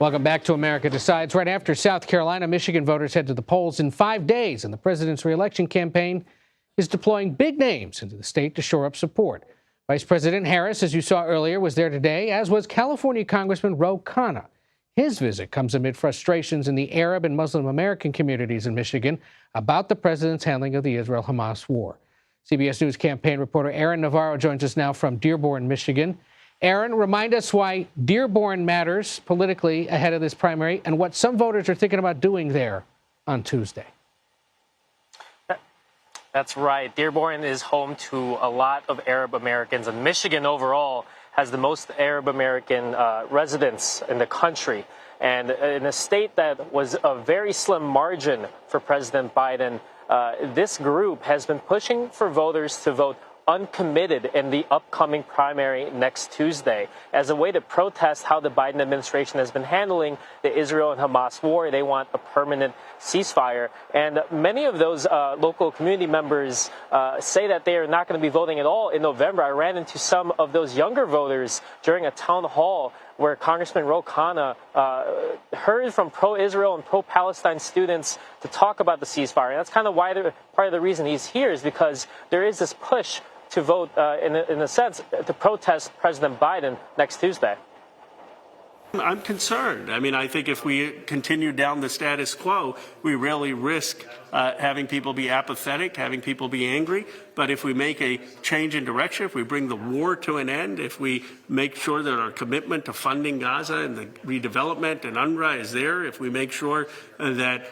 Welcome back to America Decides. Right after South Carolina, Michigan voters head to the polls in 5 days, and the president's reelection campaign is deploying big names into the state to shore up support. Vice President Harris, as you saw earlier, was there today, as was California Congressman Ro Khanna. His visit comes amid frustrations in the Arab and Muslim American communities in Michigan about the president's handling of the Israel-Hamas war. CBS News campaign reporter Aaron Navarro joins us now from Dearborn, Michigan. Aaron, remind us why Dearborn matters politically ahead of this primary and what some voters are thinking about doing there on Tuesday. That's right. Dearborn is home to a lot of Arab Americans, and Michigan overall has the most Arab American residents in the country. And in a state that was a very slim margin for President Biden, this group has been pushing for voters to vote uncommitted in the upcoming primary next Tuesday as a way to protest how the Biden administration has been handling the Israel and Hamas war. They want a permanent ceasefire. And many of those local community members say that they are not going to be voting at all in November. I ran into some of those younger voters during a town hall where Congressman Ro Khanna heard from pro-Israel and pro-Palestine students to talk about the ceasefire. And that's kind of why part of the reason he's here is because there is this push to vote, in a sense, to protest President Biden next Tuesday. I'm concerned. I mean, I think if we continue down the status quo, we really risk having people be apathetic, having people be angry. But if we make a change in direction, if we bring the war to an end, if we make sure that our commitment to funding Gaza and the redevelopment and UNRWA is there, if we make sure that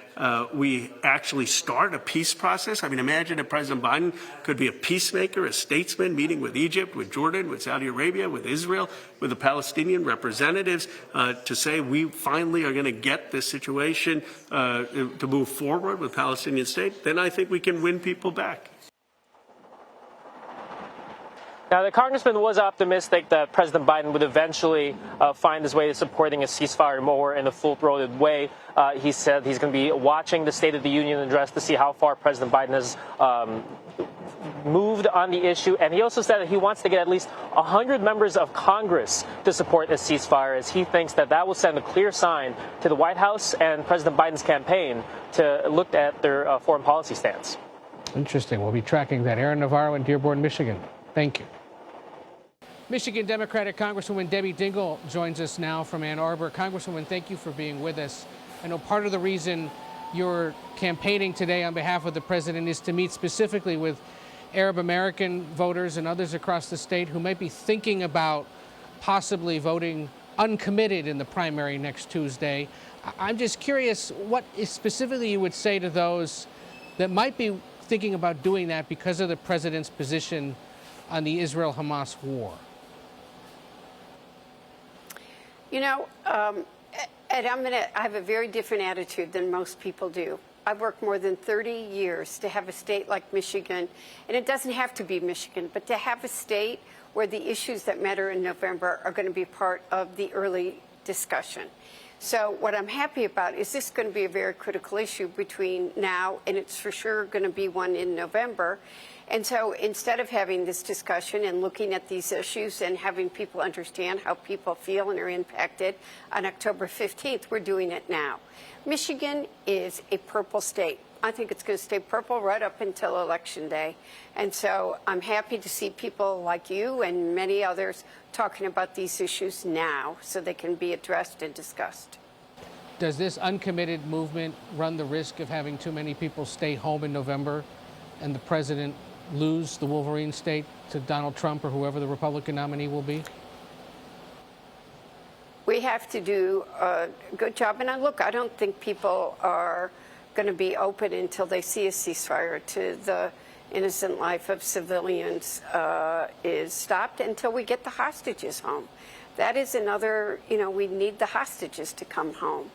we actually start a peace process. I mean, imagine if President Biden could be a peacemaker, a statesman, meeting with Egypt, with Jordan, with Saudi Arabia, with Israel, with the Palestinian representatives to say we finally are going to get this situation to move forward with Palestinian state, then I think we can win people back. Now, the congressman was optimistic that President Biden would eventually find his way to supporting a ceasefire more in a full-throated way. He said he's going to be watching the State of the Union address to see how far President Biden has moved on the issue. And he also said that he wants to get at least 100 members of Congress to support a ceasefire, as he thinks that that will send a clear sign to the White House and President Biden's campaign to look at their foreign policy stance. Interesting. We'll be tracking that. Aaron Navarro in Dearborn, Michigan. Thank you. Michigan Democratic Congresswoman Debbie Dingell joins us now from Ann Arbor. Congresswoman, thank you for being with us. I know part of the reason you're campaigning today on behalf of the president is to meet specifically with Arab American voters and others across the state who might be thinking about possibly voting uncommitted in the primary next Tuesday. I'm just curious what specifically you would say to those that might be thinking about doing that because of the president's position on the Israel-Hamas war. You know, Ed, I have a very different attitude than most people do. I've worked more than 30 years to have a state like Michigan, and it doesn't have to be Michigan, but to have a state where the issues that matter in November are going to be part of the early discussion. So what I'm happy about is this is going to be a very critical issue between now and it's for sure going to be one in November. And so instead of having this discussion and looking at these issues and having people understand how people feel and are impacted on October 15th, we're doing it now. Michigan is a purple state. I think it's going to stay purple right up until Election Day. And so I'm happy to see people like you and many others talking about these issues now so they can be addressed and discussed. Does this uncommitted movement run the risk of having too many people stay home in November and the president lose the Wolverine state to Donald Trump or whoever the Republican nominee will be? We have to do a good job. And look, I don't think people are going to be open until they see a ceasefire to the innocent life of civilians is stopped until we get the hostages home. That is another, we need the hostages to come home.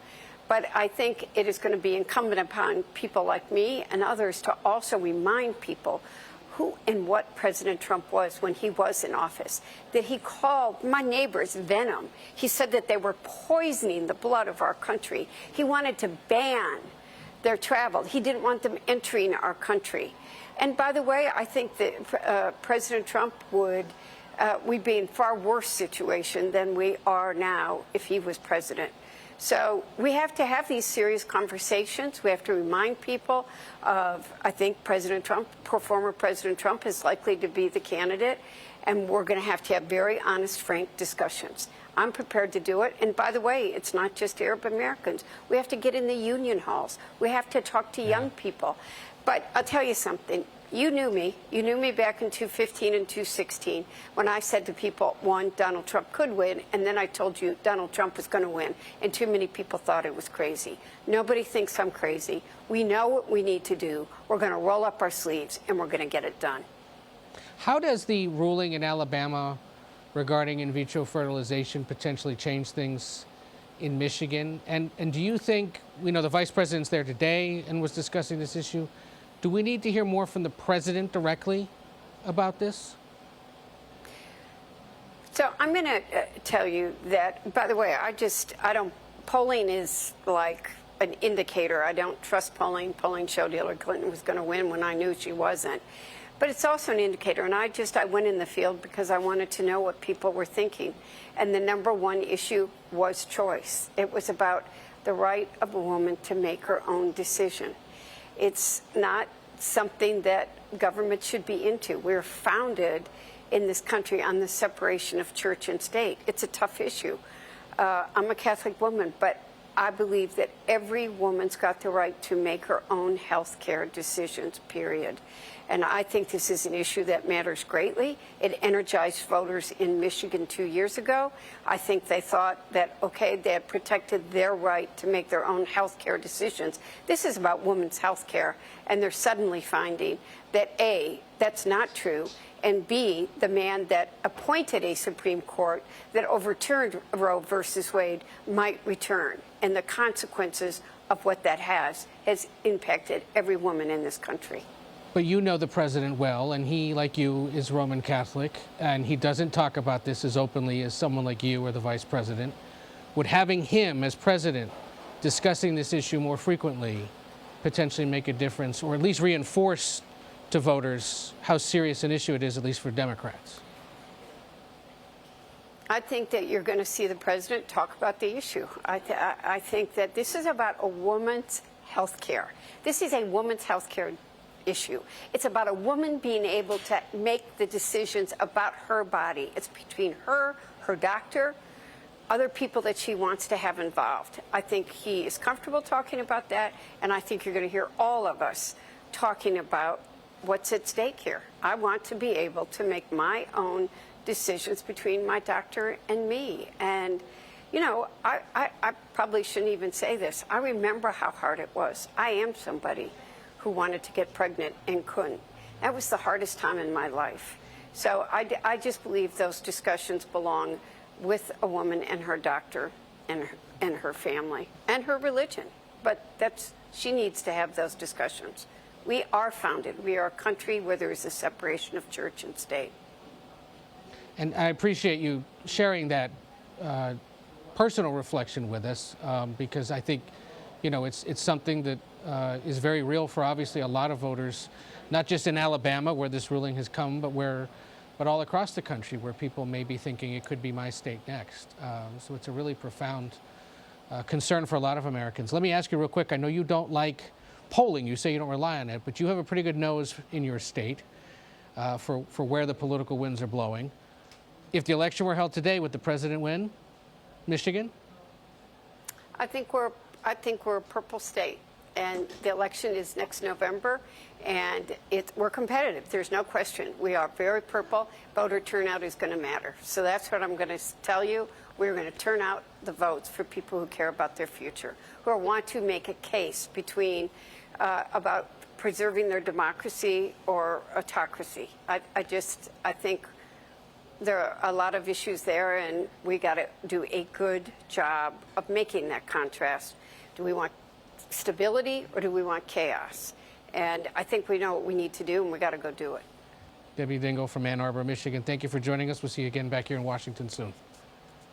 But I think it is going to be incumbent upon people like me and others to also remind people who and what President Trump was when he was in office, that he called my neighbors venom. He said that they were poisoning the blood of our country. He wanted to ban their travel. He didn't want them entering our country. And by the way, I think that President Trump would we'd be in far worse situation than we are now if he was president. So we have to have these serious conversations. We have to remind people of, I think President Trump, former President Trump, is likely to be the candidate, and we're going to have very honest, frank discussions. I'm prepared to do it. And by the way, it's not just Arab Americans. We have to get in the union halls. We have to talk to young people. But I'll tell you something. You knew me. You knew me back in 2015 and 2016 when I said to people, one, Donald Trump could win, and then I told you Donald Trump was going to win, and too many people thought it was crazy. Nobody thinks I'm crazy. We know what we need to do. We're going to roll up our sleeves, and we're going to get it done. How does the ruling in Alabama regarding in vitro fertilization potentially change things in Michigan? And do you think, we know the vice president's there today and was discussing this issue. Do we need to hear more from the president directly about this? So I'm going to tell you that, by the way, polling is like an indicator. I don't trust polling. Polling showed Hillary Clinton was going to win when I knew she wasn't. But it's also an indicator, and I went in the field because I wanted to know what people were thinking. And the number one issue was choice. It was about the right of a woman to make her own decision. It's not something that government should be into. We're founded in this country on the separation of church and state. It's a tough issue. I'm a Catholic woman, but I believe that every woman's got the right to make her own health care decisions, period. And I think this is an issue that matters greatly. It energized voters in Michigan 2 years ago. I think they thought that, okay, they had protected their right to make their own health care decisions. This is about women's health care, and they're suddenly finding that, A, that's not true, and B, the man that appointed a Supreme Court that overturned Roe versus Wade might return. And the consequences of what that has impacted every woman in this country. But you know the president well, and he, like you, is Roman Catholic, and he doesn't talk about this as openly as someone like you or the vice president. Would having him as president discussing this issue more frequently potentially make a difference, or at least reinforce to voters how serious an issue it is, at least for Democrats? I think that you're going to see the president talk about the issue. I think that this is about a woman's health care. This is a woman's health care issue. It's about a woman being able to make the decisions about her body. It's between her, her doctor, other people that she wants to have involved. I think he is comfortable talking about that, and I think you're going to hear all of us talking about what's at stake here. I want to be able to make my own decisions between my doctor and me. And, you know, I probably shouldn't even say this. I remember how hard it was. I am somebody who wanted to get pregnant and couldn't. That was the hardest time in my life. So I just believe those discussions belong with a woman and her doctor and her family and her religion. But she needs to have those discussions. We are founded. We are a country where there is a separation of church and state. And I appreciate you sharing that personal reflection with us, because I think, you know, it's something that is very real for obviously a lot of voters, not just in Alabama where this ruling has come, but all across the country where people may be thinking it could be my state next. So it's a really profound concern for a lot of Americans. Let me ask you real quick. I know you don't like polling. You say you don't rely on it, but you have a pretty good nose in your state for where the political winds are blowing. If the election were held today, would the president win Michigan? I think we're a purple state, and the election is next November, and we're competitive. There's no question. We are very purple. Voter turnout is going to matter. So that's what I'm going to tell you. We're going to turn out the votes for people who care about their future, who want to make a case between about preserving their democracy or autocracy. I think there are a lot of issues there, and we got to do a good job of making that contrast. Do we want stability or do we want chaos? And I think we know what we need to do, and we got to go do it. Debbie Dingell from Ann Arbor, Michigan, thank you for joining us. We'll see you again back here in Washington soon.